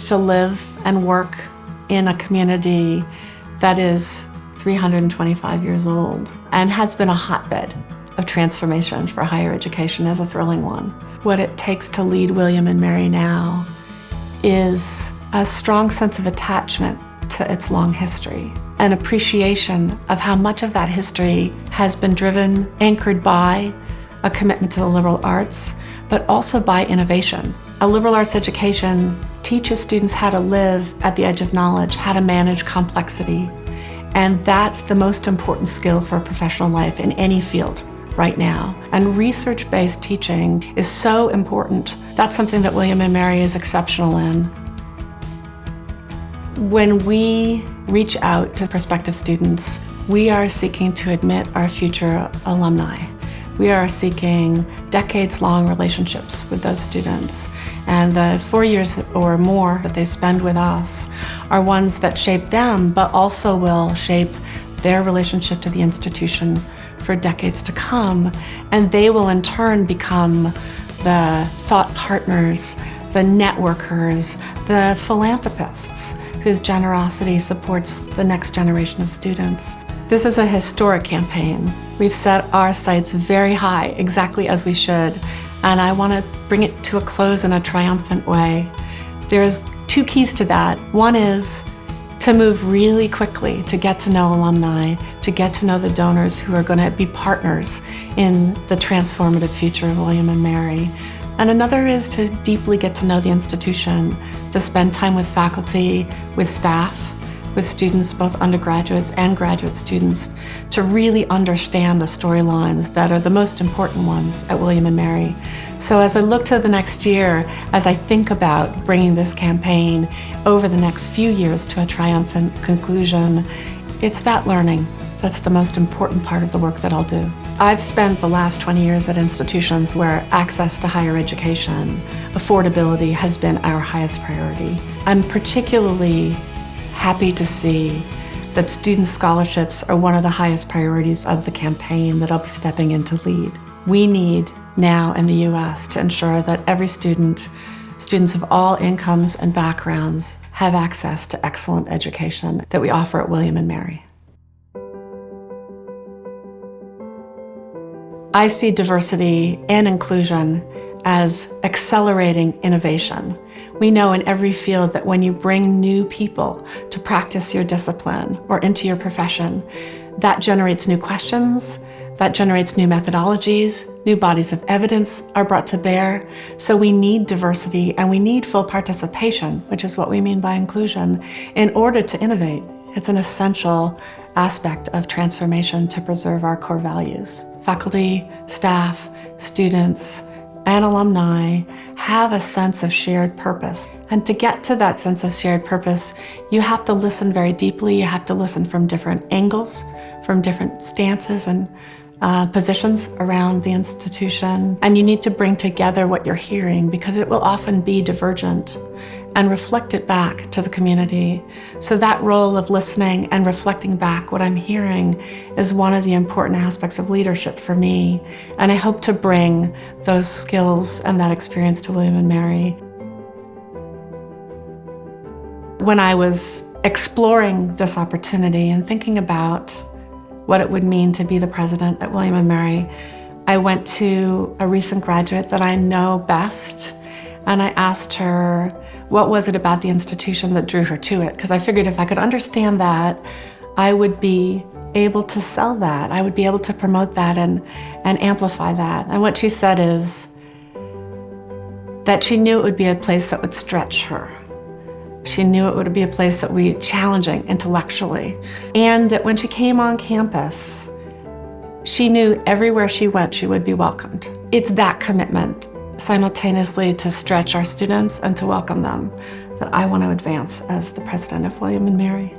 to live and work in a community that is 325 years old and has been a hotbed of transformation for higher education is a thrilling one. What it takes to lead William and Mary now is a strong sense of attachment to its long history, an appreciation of how much of that history has been driven, anchored by a commitment to the liberal arts, but also by innovation. A liberal arts education teaches students how to live at the edge of knowledge, how to manage complexity, and that's the most important skill for a professional life in any field right now. And research-based teaching is so important. That's something that William and Mary is exceptional in. When we reach out to prospective students, we are seeking to admit our future alumni. We are seeking decades-long relationships with those students. And the 4 years or more that they spend with us are ones that shape them, but also will shape their relationship to the institution for decades to come. And they will in turn become the thought partners, the networkers, the philanthropists whose generosity supports the next generation of students. This is a historic campaign. We've set our sights very high, exactly as we should, and I want to bring it to a close in a triumphant way. There's two keys to that. One is to move really quickly to get to know alumni, to get to know the donors who are going to be partners in the transformative future of William and Mary. And another is to deeply get to know the institution, to spend time with faculty, with staff, with students, both undergraduates and graduate students, to really understand the storylines that are the most important ones at William and Mary. So as I look to the next year, as I think about bringing this campaign over the next few years to a triumphant conclusion, it's that learning that's the most important part of the work that I'll do. I've spent the last 20 years at institutions where access to higher education, affordability has been our highest priority. I'm particularly happy to see that student scholarships are one of the highest priorities of the campaign that I'll be stepping in to lead. We need now in the US to ensure that every students of all incomes and backgrounds have access to excellent education that we offer at William and Mary. I see diversity and inclusion as accelerating innovation. We know in every field that when you bring new people to practice your discipline or into your profession, that generates new questions, that generates new methodologies, new bodies of evidence are brought to bear. So we need diversity and we need full participation, which is what we mean by inclusion, in order to innovate. It's an essential aspect of transformation to preserve our core values. Faculty, staff, students, and alumni have a sense of shared purpose. And to get to that sense of shared purpose, you have to listen very deeply. You have to listen from different angles, from different stances and positions around the institution. And you need to bring together what you're hearing because it will often be divergent and reflect it back to the community. So that role of listening and reflecting back what I'm hearing is one of the important aspects of leadership for me. And I hope to bring those skills and that experience to William and Mary. When I was exploring this opportunity and thinking about what it would mean to be the president at William and Mary, I went to a recent graduate that I know best, and I asked her, what was it about the institution that drew her to it? Because I figured if I could understand that, I would be able to sell that. I would be able to promote that and amplify that. And what she said is that she knew it would be a place that would stretch her. She knew it would be a place that would be challenging intellectually. And that when she came on campus, she knew everywhere she went, she would be welcomed. It's that commitment simultaneously to stretch our students and to welcome them that I want to advance as the president of William and Mary.